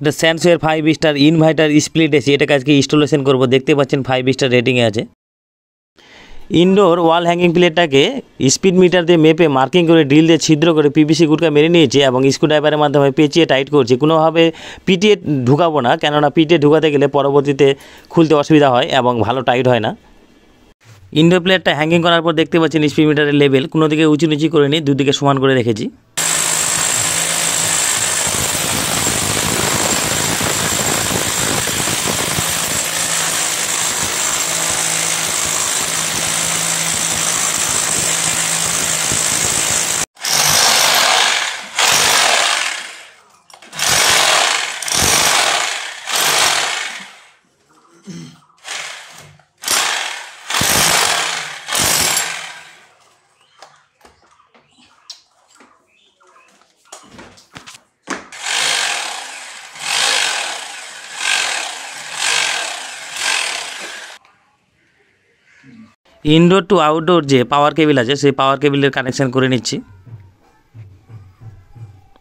এটা স্যামসাংয়ের 5 star inverter split AC, এটাকে আজকে ইনস্টলেশন করব। দেখতে পাচ্ছেন 5 স্টার রেটিংয়ে আছে। ইনডোর ওয়াল হ্যাঙ্গিং প্লেটটাকে স্পিড মিটার দিয়ে মেপে মার্কিং করে ড্রিল দিয়ে ছিদ্র করে পিভিসি গুটকা মেরে নিয়েছি এবং স্ক্রুড্রাইভারের মাধ্যমে পেঁচিয়ে টাইট করছি। কোনোভাবে পিটিয়ে ঢুকাবো না, কেননা পিটিয়ে ঢুকাতে গেলে পরবর্তীতে খুলতে অসুবিধা হয় এবং ভালো টাইট হয় না। ইনডোর প্লেটটা হ্যাঙ্গিং করার পর দেখতে পাচ্ছেন স্পিড মিটারের লেভেল কোনো দিকে উঁচু নিচু করে নিই, দুদিকে সমান করে রেখেছি। ইনডোর টু আউটডোর যে পাওয়ার কেবিল আছে সেই পাওয়ার কেবিলের কানেকশান করে নিচ্ছি,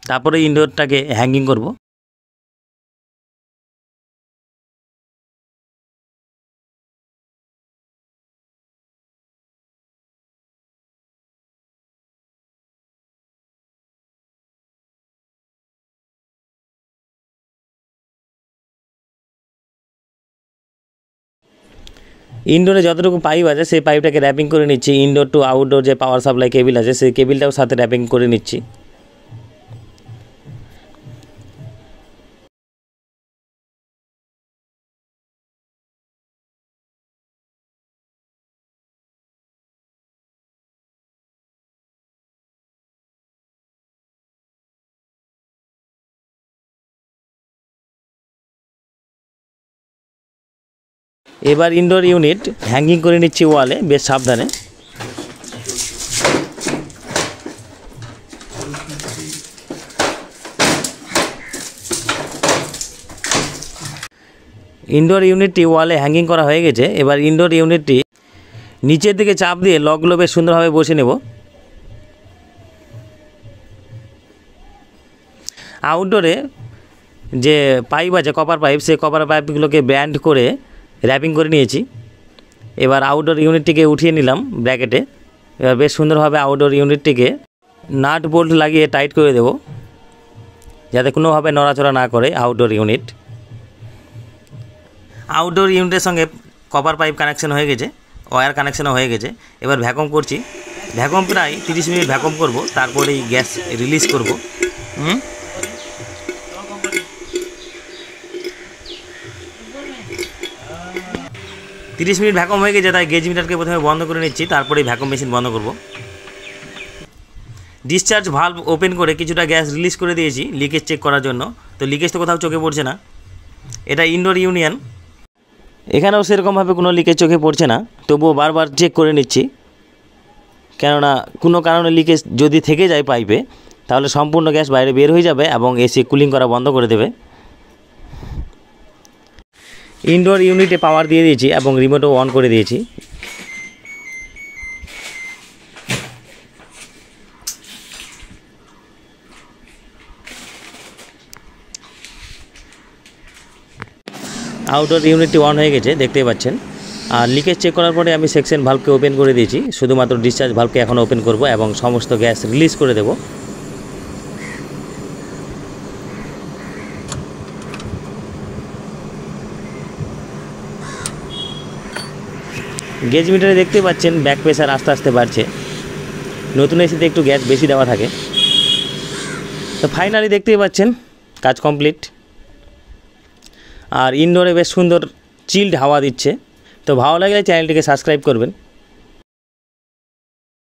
তারপরে ইনডোরটাকে হ্যাঙ্গিং করব। ইনডোরে যতটুকু পাইপ আছে সেই পাইপটাকে র্যাপিং করে নিচ্ছি। ইনডোর টু আউটডোর যে পাওয়ার সাপ্লাই কেবিল আছে সেই কেবিলটাও সাথে র্যাপিং করে নিচ্ছি। এবার ইনডোর ইউনিট হ্যাঙ্গিং করে নিচ্ছি ওয়ালে, বেশ সাবধানে। ইনডোর ইউনিটটি ওয়ালে হ্যাঙ্গিং করা হয়ে গেছে। এবার ইনডোর ইউনিটটি নিচের দিকে চাপ দিয়ে লকগুলো বেশ সুন্দরভাবে বসে নেব। আউটডোরে যে পাইপ আছে কপার পাইপ, সেই কপার পাইপগুলোকে ব্যান্ড করে র্যাপিং করে নিয়েছি। এবার আউটডোর ইউনিটটিকে উঠিয়ে নিলাম ব্র্যাকেটে। এবার বেশ সুন্দরভাবে আউটডোর ইউনিটটিকে নাট বোল্ট লাগিয়ে টাইট করে দেব, যাতে কোনোভাবে নড়াচড়া না করে আউটডোর ইউনিট। আউটডোর ইউনিটের সঙ্গে কপার পাইপ কানেকশন হয়ে গেছে, ওয়্যার কানেকশানও হয়ে গেছে। এবার ভ্যাকুম করছি। ভ্যাকুম প্রায় 30 মিনিট ভ্যাকুম করব, তারপরেই গ্যাস রিলিজ করব। 30 মিনিট ভ্যাকুম হয়ে গেছে, তাই গেজ মিটারকে প্রথমে বন্ধ করে নিচ্ছি, তারপরেই ভ্যাকুম মেশিন বন্ধ করব। ডিসচার্জ ভালভ ওপেন করে কিছুটা গ্যাস রিলিজ করে দিয়েছি লিকেজ চেক করার জন্য। তো লিকেজ তো কোথাও চোখে পড়ছে না। এটা ইনডোর ইউনিয়ন, এখানেও সেরকমভাবে কোনো লিকেজ চোখে পড়ছে না, তবুও বারবার চেক করে নিচ্ছি, কেননা কোনো কারণে লিকেজ যদি থেকে যায় পাইপে তাহলে সম্পূর্ণ গ্যাস বাইরে বের হয়ে যাবে এবং এসি কুলিং করা বন্ধ করে দেবে। ইনডোর ইউনিটে পাওয়ার দিয়ে দিয়েছি এবং রিমোটও অন করে দিয়েছি। আউটডোর ইউনিটটি অন হয়ে গেছে, দেখতেই পাচ্ছেন। আর লিকেজ চেক করার পরে আমি সেকশন ভালভকে ওপেন করে দিয়েছি, শুধুমাত্র ডিসচার্জ ভালভকে এখন ওপেন করব এবং সমস্ত গ্যাস রিলিজ করে দেব। গেজ মিটারে দেখতে পাচ্ছেন ব্যাক প্রেসার আস্তে আস্তে বাড়ছে। নতুন এসিতে একটু গ্যাস বেশি দেওয়া থাকে। তো ফাইনালি দেখতেই পাচ্ছেন কাজ কমপ্লিট। আর ইনডোরে বেশ সুন্দর চিল্ড হাওয়া দিচ্ছে। তো ভালো লাগলে চ্যানেলটিকে সাবস্ক্রাইব করবেন।